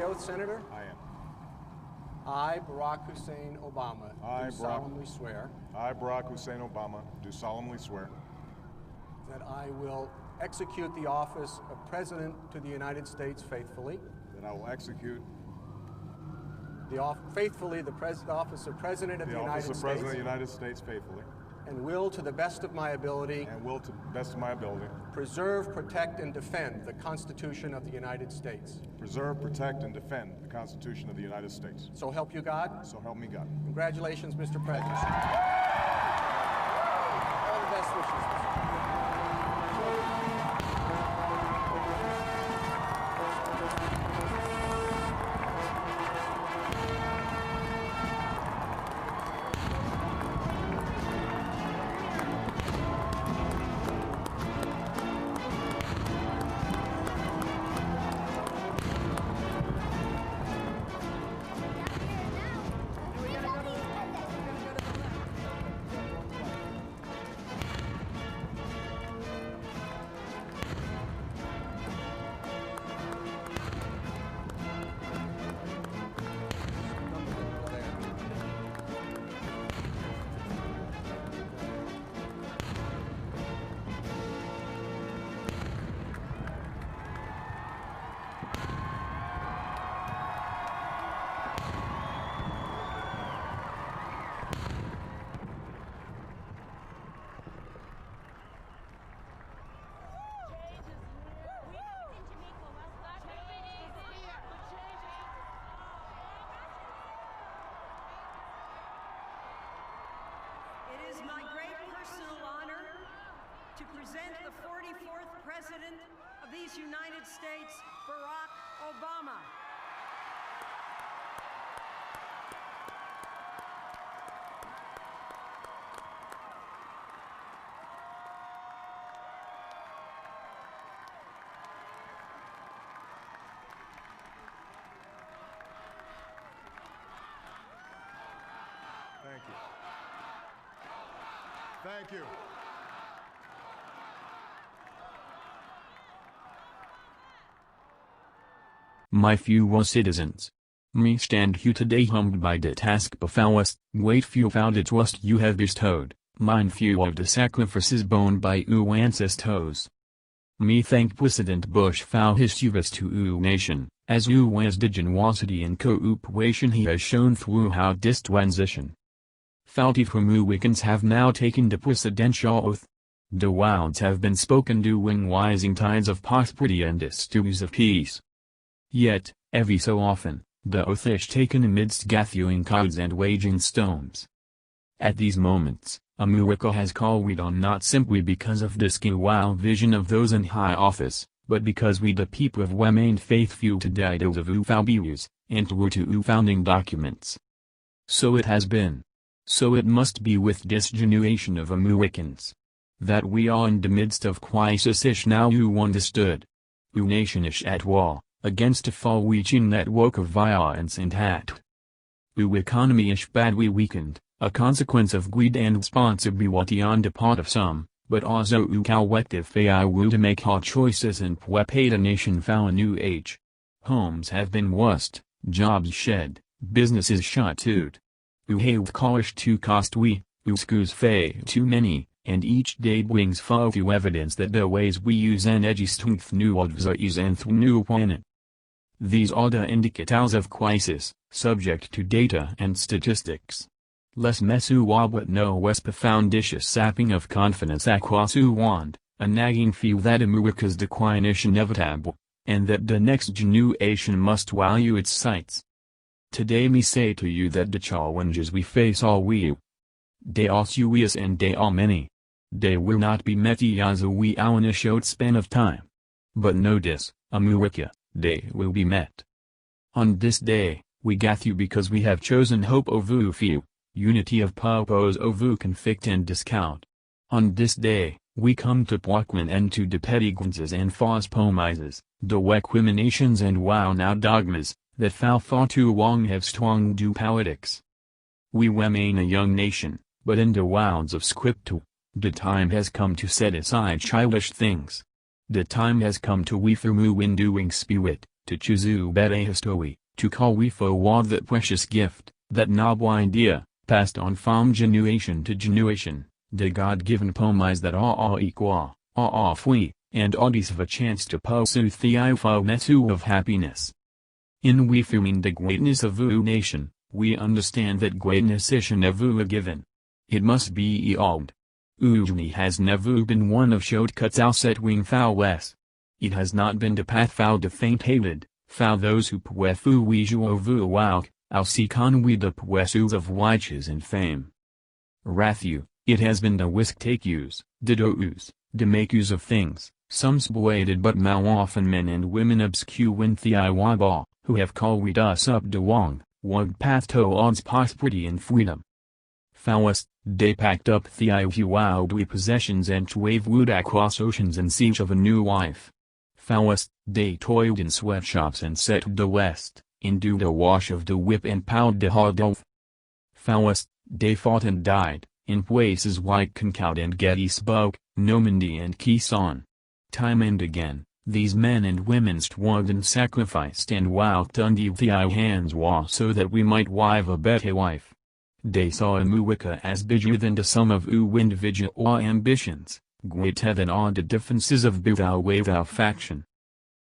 oath, Senator? I am. I, Barack Hussein Obama, do solemnly swear I, Barack Hussein Obama, do solemnly swear that I will execute the office of President to the United States faithfully, that I will execute the office of President of the United office of States, President of the United States faithfully, and will, to the best of my ability, preserve, protect, and defend the Constitution of the United States. preserve, protect, and defend the Constitution of the United States. So help you God. So help me God. Congratulations, Mr. President. All the best wishes, Mr. It is my great personal honor to present the 44th President of these United States, Barack Obama. Thank you. Thank you. My fellow citizens. Me stand here today humbled by the task befell us, grateful for the trust you have bestowed, mindful of the sacrifices borne by our ancestors. Me thank President Bush for his service to our nation, as UwU's generosity and cooperation he has shown throughout this transition. 44 Americans have now taken the presidential oath. The words have been spoken during rising tides of prosperity and stews of peace. Yet, every so often, the oath is taken amidst gathering clouds and raging storms. At these moments, America has called on not simply because of the skill vision of those in high office, but because we the people have remained faithful to the ideals of our values, and true to our founding documents. So it has been. So it must be with this generation of Americans. That we are in the midst of crisis is now understood. Our nation is at war, against a far-reaching network of violence and hate. Our economy is badly weakened, a consequence of greed and responsibility on the part of some, but also our collective failure to make hard choices and prepare the nation for a new age. Homes have been lost, jobs shed, businesses shut out. Our health college too costly, our schools fail too many, and each day brings far few evidence that the ways we use energy strength new adversaries and through new planet. These are the indicators of crisis, subject to data and statistics. Less messy but no less profound sapping of confidence across our land, a nagging feel that America's decline is inevitable, and that the next generation must value its sights. Today me say to you that the challenges we face are real. They are serious and they are many. They will not be met as we are in a short span of time. But know this, America, they will be met. On this day, we gather because we have chosen hope over fear, unity of purpose over conflict and discount. On this day, we come to proclaim an end to the petty grievances and false promises, the recriminations and worn-out dogmas, that for far too long have strong due politics. We remain a young nation, but in the wilds of Scripture, the time has come to set aside childish things. The time has come to reaffirm our enduring spirit, to chuzu bete histoi, to call we forward that precious gift, that noble idea, passed on from generation to generation, the God-given promise that all equal, all free, and all deserve a chance to pursue the fullness of happiness. In we feeling the greatness of UwU nation, we understand that greatness is never given. It must be earned. UwU has never been one of shortcuts our set-wing foul less. It has not been the path foul to faint-hated, foul those who pwefu weju over walk, our seekon we the pwesus of riches and fame. Rathu, it has been the whisk-take-use, the do-use, the make-use of things, some spoited but mal-often men and women obscure when the iwaba, who have called us up the wrong, wog path towards prosperity and freedom. Foulest, they packed up the worldly possessions and traveled across oceans in search of a new life. Foulest, they toiled in sweatshops and set the west, endured the wash of the whip and pound the hard oath. Foulest, they fought and died, in places like Concord and Gettysburg, Normandy and Quezon. Time and again, these men and women struggled and sacrificed and walked under the hands wall so that we might live a better life. They saw America as bigger than the sum of UwU individual ambitions, greater than all the differences of both our wave our faction.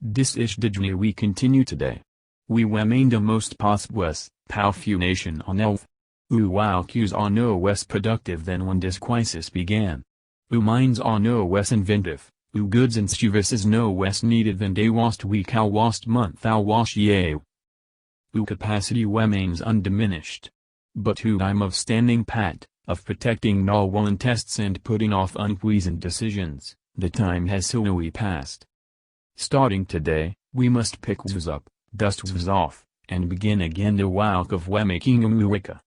This is the journey we continue today. We remain the most prosperous, powerful nation on earth. UwUs are no less productive than when this crisis began. UwU minds are no less inventive. UwU goods and services no less needed than they last week or last month or last year. UwU capacity remains undiminished. But UwU time of standing pat, of protecting no tests and putting off unpleasant decisions, the time has slowly passed. Starting today, we must pick us up, dust us off, and begin again the work of making America.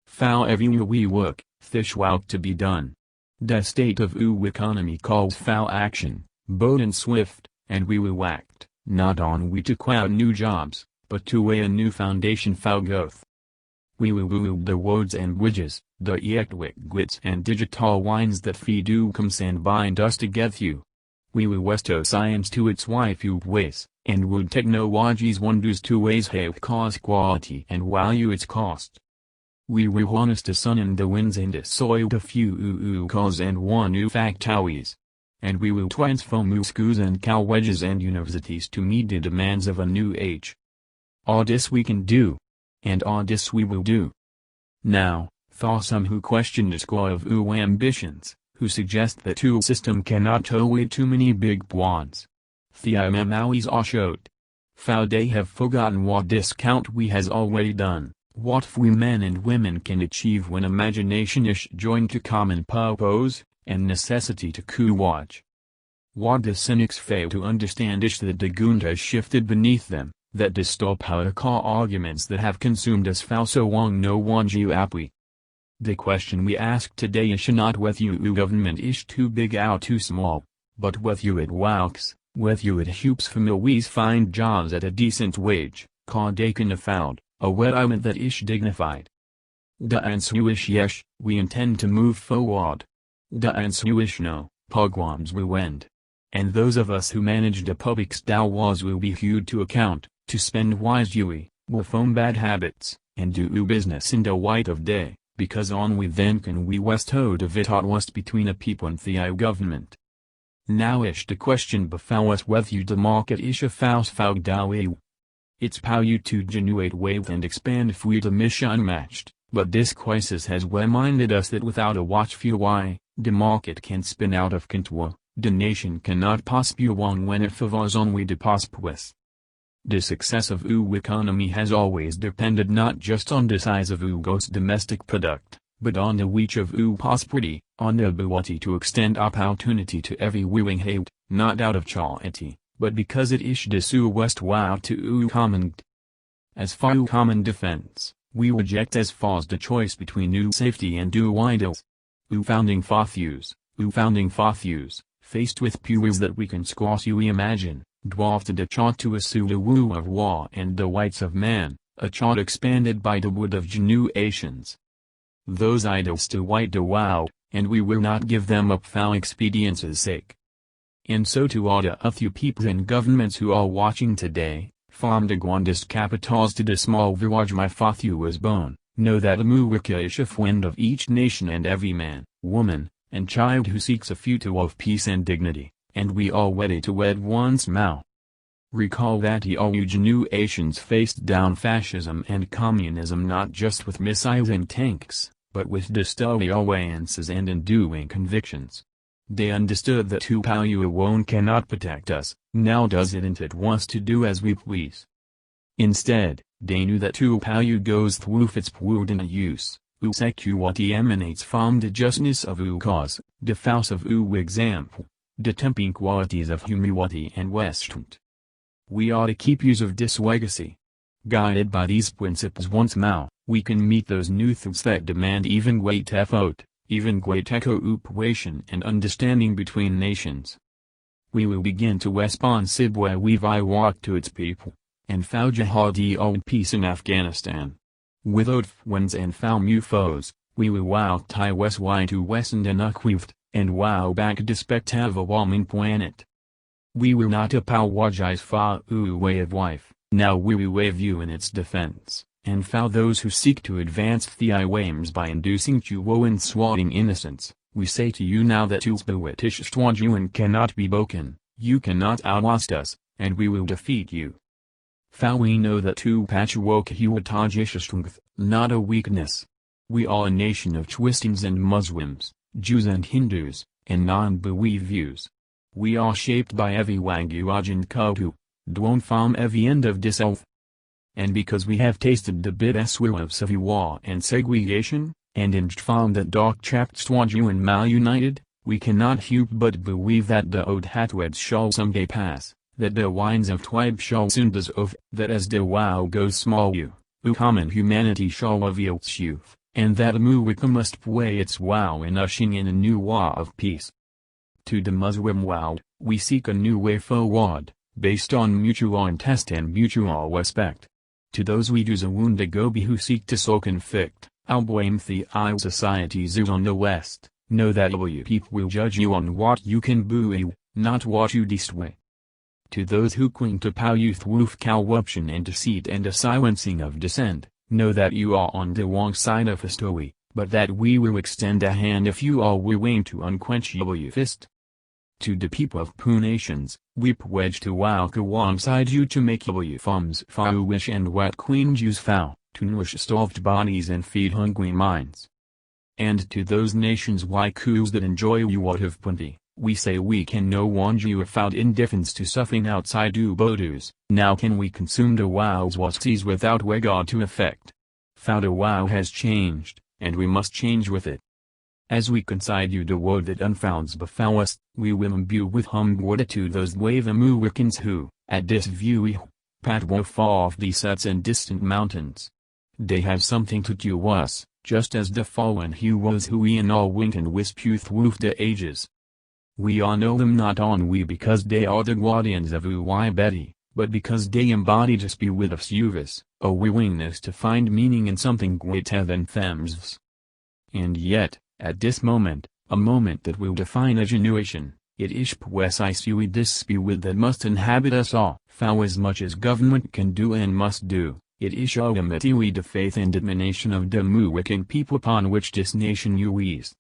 Foul everywhere we look, there's work to be done. The state of UwU economy calls foul action, bold and swift, and we will act, not on we to create new jobs, but to lay a new foundation for growth. We will build the roads and bridges, the electric grids and digital lines that feed UwUcoms and bind us together. We will restore science to its rightful place, and would technology's wonders to raise health cost quality and value its cost. We will harness the sun and the winds and the soil to few UwUcos and one new factories. And we will transform schools and colleges and universities to meet the demands of a new age. All this we can do. And all this we will do. Now, for some who question the score of UwU ambitions, who suggest that UwU system cannot tolerate too many big plans. The memories are showed. For they have forgotten what discount we has already done, what free men and women can achieve when imagination is joined to common purpose, and necessity to courage. What the cynics fail to understand is that the ground has shifted beneath them, that the store power car arguments that have consumed us for so long no longer apply. The question we ask today is not whether UwU government is too big or too small, but whether it works, whether it helps families find jobs at a decent wage, called they can afford, a retirement that is dignified. The answer is yes, we intend to move forward. The answer is no, pogroms will end. And those of us who manage the public wars will be held to account, to spend wisely, reform bad habits, and do business in the light of day, because only then can we withhold of it west between a people and the government. Now is the question before us whether the market is a false fagdawi. It's power to generate wealth and expand freedom is unmatched, but this crisis has reminded us that without a watchful eye, the market can spin out of control, the nation cannot prosper long when it favors only the prosperous. The success of UwU economy has always depended not just on the size of UwU gross domestic product, but on the reach of UwU prosperity, on the ability to extend opportunity to every willing hand, not out of charity, but because it is the UwU west wow to UwU common. As for UwU common defense, we reject as far as the choice between UwU safety and UwU idols. UwU founding fathers, faced with perils that we can scarcely imagine, dwarfed the chart to assume the rule of war and the rights of man, a chart expanded by the word of generations. Those idols still white the world, and we will not give them up for expedience's sake. And so to all the other people and governments who are watching today, from the grandest capitals to the small village my father was born, know that UwU-ified of each nation and every man, woman, and child who seeks a future of peace and dignity, and we all ready to wed once more. Recall that all generations faced down fascism and communism not just with missiles and tanks, but with distorted alliances and enduring convictions. They understood that UwU alone cannot protect us, now does it, and it wants to do as we please. Instead, they knew that UwU goes through its prudent use, security emanates from the justness of cause, the force of example, the tempting qualities of humility and restraint. We ought to keep use of this legacy. Guided by these principles once more, we can meet those new things that demand even great effort, even great cooperation and understanding between nations. We will begin to responsibly weave our work to its people, and forge a hardy old peace in Afghanistan. Without friends and new foes, we will walk tirelessly to Western unequipped, and wow back the spectacle warming planet. We will not apologize for our way of life, now we will wave you in its defense, and for those who seek to advance the aims by inducing woe and slaughtering innocents. We say to you now that UwU-ified cannot be broken, you cannot outlast us, and we will defeat you. For we know that UwU-ified not a weakness. We are a nation of Christians and Muslims, Jews and Hindus, and non-believers. We are shaped by every language and culture, drawn from every end of this earth. And because we have tasted the bitter sweets of war and segregation, and inged from that dark chapter and malunited, we cannot help but believe that the old hatred shall someday pass, that the wines of tribe shall soon dissolve, that as the world goes smaller, common humanity shall reveal its youth, and that America must play its role in ushering in a new war of peace. To the Muslim world, we seek a new way forward, based on mutual interest and mutual respect. To those leaders around the globe who seek to sow conflict, I'll blame the societies on the West. Know that people will judge you on what you can do, not what you destroy. To those who cling to power through corruption and deceit and the silencing of dissent, know that you are on the wrong side of history, but that we will extend a hand if you are willing to unquench your fist. To the people of poor nations, we pledge to walk alongside you to make farms flourish and wet clean Jews foul, to nourish starved bodies and feed hungry minds. And to those nations like us that enjoy you out of plenty, we say we can no longer afford indifference to suffering outside our borders, now can we consume the world's seas without regard to effect. For the world has changed, and we must change with it. As we concede you the word that unfolds before us, we will imbue with humble gratitude those brave Americans who, at this view, patrol far off deserts and distant mountains. They have something to tell us, just as the fallen heroes who we in all went and wisp you through the ages. We all know them not only because they are the guardians of UwU-ified, but because they embody the spirit of service, a willingness to find meaning in something greater than themselves. And yet, at this moment, a moment that will define a generation, it is precisely this spirit that must inhabit us all. For as much as government can do and must do, it is ultimately the faith and determination of the American people upon which this nation rests.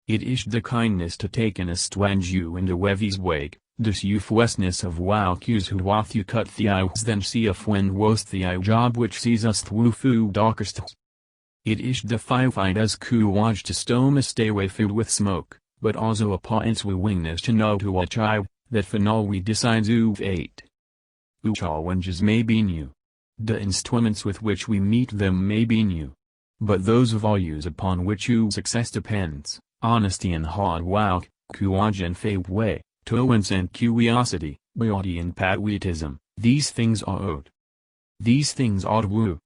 It is the kindness to take in a stranger in the levee's wake, the selflessness of workers who rather cut the ice than see a friend worth the job which sees us through darkest. It is the firefighters' courage to storm a stairway filled with smoke, but also a parent's willingness to know to a child, that for now we decides fate. Challenges may be new. The instruments with which we meet them may be new. But those values upon which success depends, honesty and hard work, courage and faith way, tolerance and curiosity, loyalty and patriotism, these things are old. These things are true.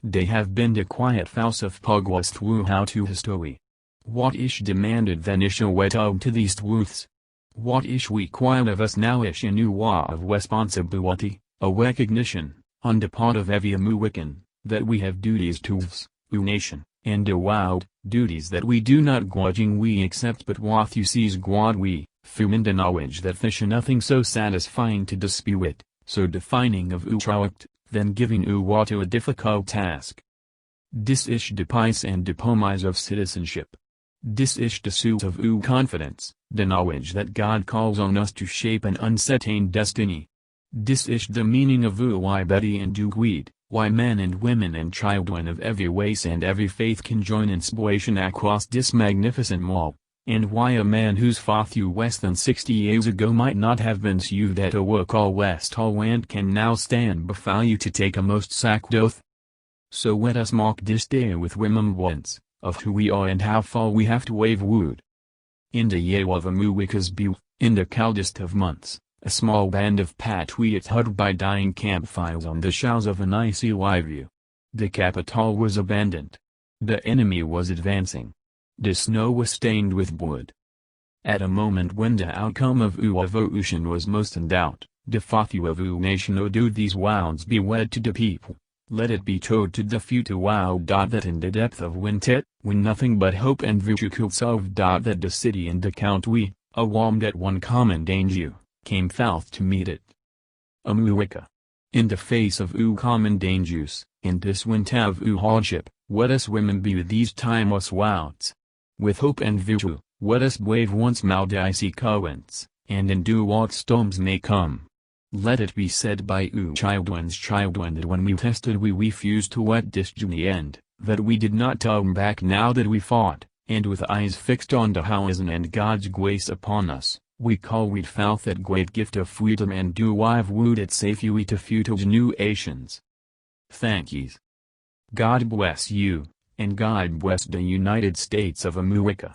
They have been the quiet force of progress throughout history. What is demanded then is a return to these truths. What is required of us now is a new war of responsibility, a recognition, on the part of every American, that we have duties to our nation, and the world, duties that we do not grudgingly accept but what you sees gladly, firm in the knowledge that fish nothing so satisfying to the spirit, So defining of UwU-ified, then giving UwU a difficult task. Dis ish depice and depomise of citizenship. Dis ish the suit of confidence, the knowledge that God calls on us to shape an uncertain destiny. Dis ish the meaning of UwU-ified and UwU-ified, why men and women and children of every race and every faith can join in celebration across this magnificent mall, and why a man whose faith less than 60 years ago might not have been saved at a work all west all land can now stand before you to take a most sacred oath. So let us mark this day with remembrance of who we are and how far we have to wave wood. In the year of America's Beau, in the coldest of months, a small band of patriots huddled by dying campfires on the shores of an icy river. The capital was abandoned. The enemy was advancing. The snow was stained with blood. At a moment when the outcome of revolution was most in doubt, the faith of nation ordered these words be read to the people. Let it be told to the future world that in the depth of winter, when nothing but hope and virtue could solve that the city and the country, alarmed at one common danger, came forth to meet it. America. In the face of common dangers, in this winter of hardship, let us remember these timeless words. With hope and virtue, let us brave once more the icy currents, and endure what storms may come. Let it be said by children's children that when we tested we refused to let this journey end, that we did not turn back now that we fought, and with eyes fixed on the horizon and God's grace upon us, we call with forth that great gift of freedom and do live wood it safely to future generations. Thank yous. God bless you, and God bless the United States of America.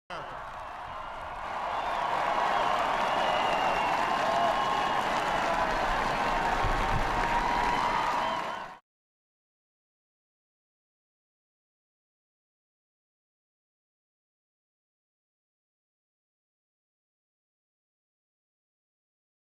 America.